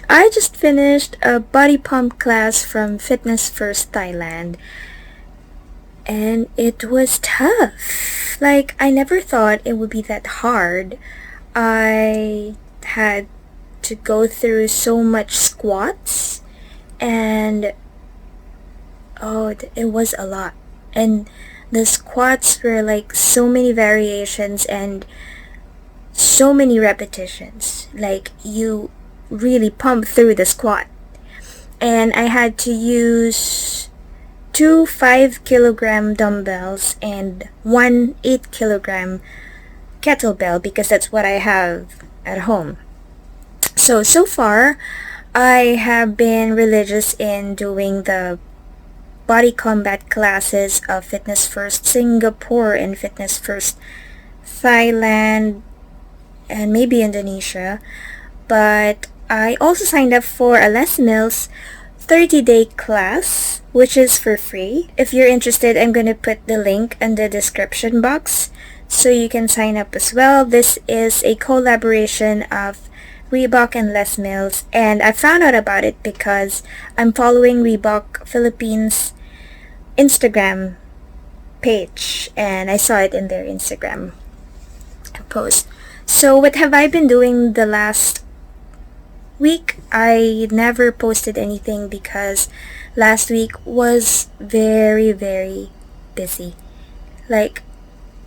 I just finished a body pump class from Fitness First Thailand, and it was tough. Like, I never thought it would be that hard. I had to go through so much squats, and it was a lot. And the squats were like so many variations and so many repetitions. Like, you really pump through the squat. And I had to use two 5 kilogram dumbbells and one 8 kilogram kettlebell because that's what I have at home. So far, I have been religious in doing the body combat classes of Fitness First Singapore and Fitness First Thailand and maybe Indonesia. But I also signed up for a Les Mills 30-day class, which is for free. If you're interested, I'm going to put the link in the description box so you can sign up as well. This is a collaboration of Reebok and Les Mills, and I found out about it because I'm following Reebok Philippines Instagram page, and I saw it in their Instagram post. So what have I been doing the last week? I never posted anything because last week was very, very busy. Like,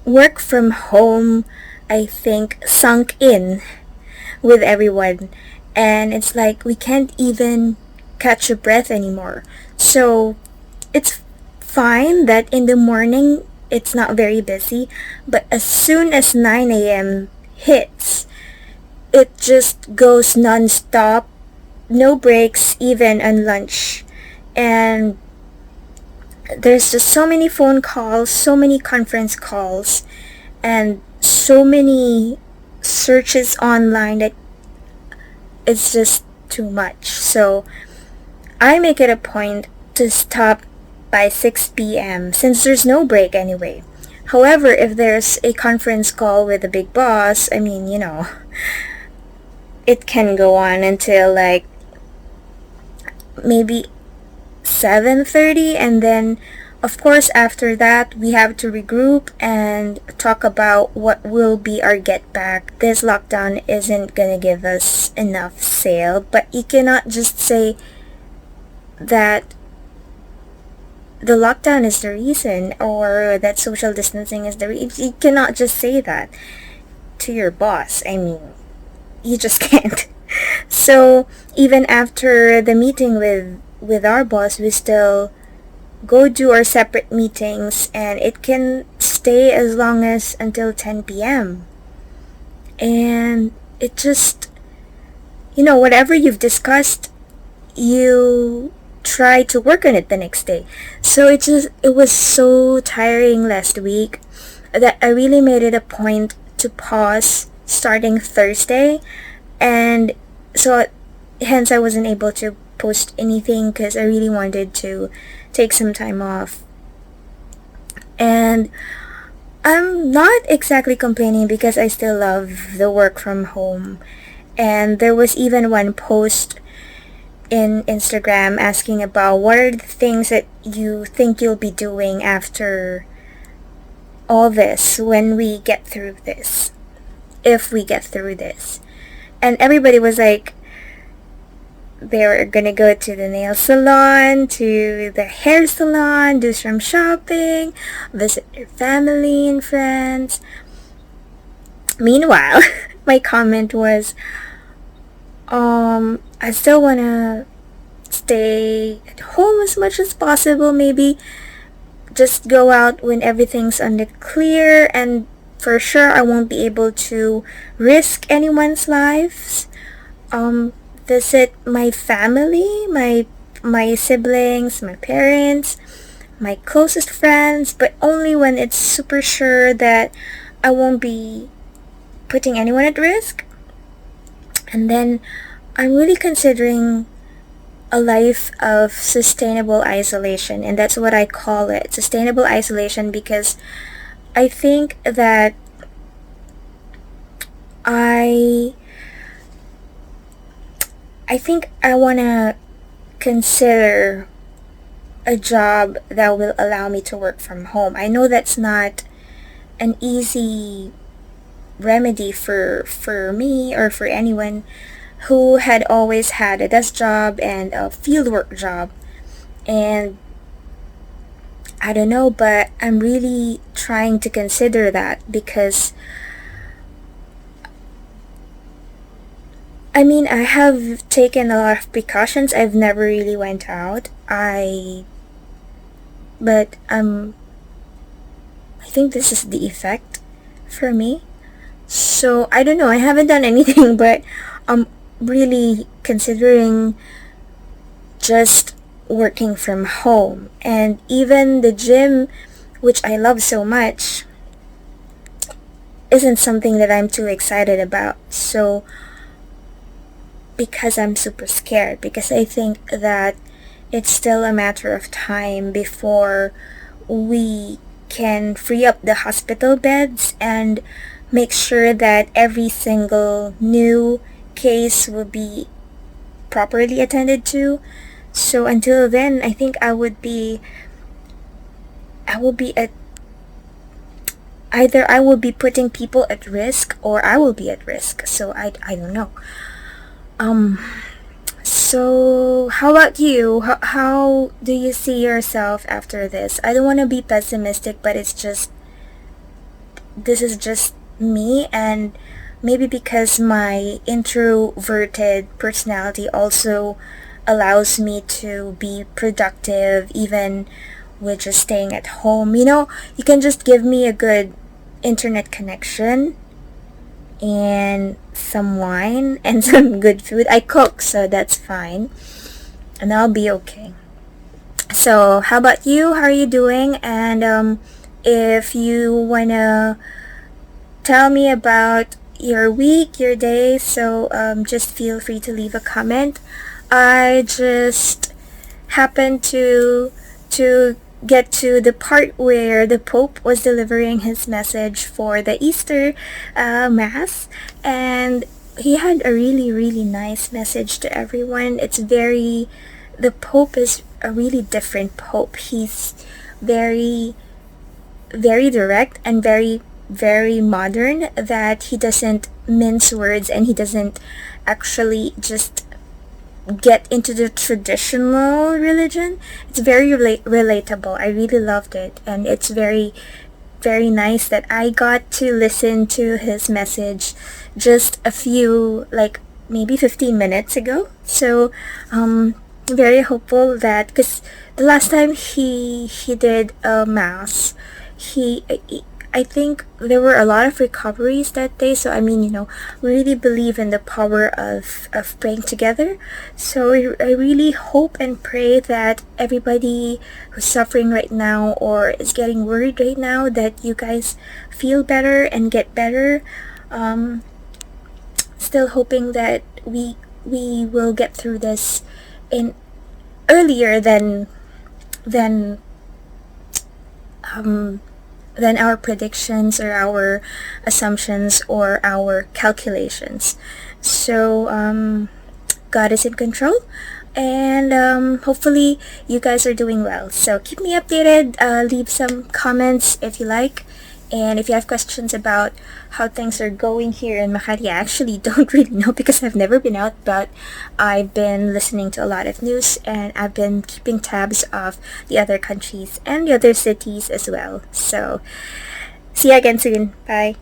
work from home, I think, sunk in with everyone, and it's like we can't even catch a breath anymore. So it's fine that in the morning it's not very busy, but as soon as 9 a.m. hits, it just goes non-stop, no breaks even on lunch. And there's just so many phone calls, so many conference calls, and so many searches online that it's just too much. So I make it a point to stop by 6 p.m. since there's no break anyway. However, if there's a conference call with the big boss, I mean, it can go on until like maybe 7:30, and then of course after that we have to regroup and talk about what will be our get back. This lockdown isn't gonna give us enough sale, but you cannot just say that the lockdown is the reason or that social distancing is the reason. You cannot just say that to your boss. I mean, you just can't. So even after the meeting with our boss, we still go do our separate meetings, and it can stay as long as until 10 p.m. And it just, whatever you've discussed, you try to work on it the next day. So it was so tiring last week that I really made it a point to pause starting Thursday, and so hence I wasn't able to post anything because I really wanted to take some time off. And I'm not exactly complaining because I still love the work from home. And there was even one post in Instagram asking about what are the things that you think you'll be doing after all this when we get through this, if we get through this. And everybody was like, they were gonna go to the nail salon, to the hair salon, do some shopping, visit their family and friends. Meanwhile, my comment was, I still wanna stay at home as much as possible, maybe just go out when everything's on the clear, and for sure I won't be able to risk anyone's lives. Visit my family, my siblings, my parents, my closest friends, but only when it's super sure that I won't be putting anyone at risk. And then I'm really considering a life of sustainable isolation, and that's what I call it, sustainable isolation, because I think that I think I want to consider a job that will allow me to work from home. I know that's not an easy remedy for me or for anyone who had always had a desk job and a fieldwork job. And I don't know, but I'm really trying to consider that because I mean, I have taken a lot of precautions. I've never really went out. But I think this is the effect for me. So I don't know. I haven't done anything, but I'm really considering just working from home. And even the gym, which I love so much, isn't something that I'm too excited about. So because I'm super scared, because I think that it's still a matter of time before we can free up the hospital beds and make sure that every single new case will be properly attended to. So until then, I think I will be at either I will be putting people at risk or I will be at risk. So I don't know. Um so how about you? How do you see yourself after this? I don't want to be pessimistic, but this is just me, and maybe because my introverted personality also allows me to be productive even with just staying at home. You can just give me a good internet connection and some wine and some good food. I cook, so that's fine. And I'll be okay. So, how about you? How are you doing? And if you wanna tell me about your week, your day, so just feel free to leave a comment. I just happened to get to the part where the Pope was delivering his message for the Easter Mass, and he had a really, really nice message to everyone. The Pope is a really different Pope. He's very, very direct and very, very modern, that he doesn't mince words and he doesn't actually just get into the traditional religion. It's very relatable. I really loved it, and it's very, very nice that I got to listen to his message just a few, like maybe 15 minutes ago. So very hopeful that, because the last time he did a mass, he I think there were a lot of recoveries that day. So I mean, really believe in the power of praying together. So I really hope and pray that everybody who's suffering right now or is getting worried right now, that you guys feel better and get better. Still hoping that we will get through this in earlier than um than our predictions or our assumptions or our calculations. So God is in control, and hopefully you guys are doing well. So keep me updated. Leave some comments if you like. And if you have questions about how things are going here in Makati, I actually don't really know because I've never been out, but I've been listening to a lot of news and I've been keeping tabs of the other countries and the other cities as well. So, see you again soon. Bye.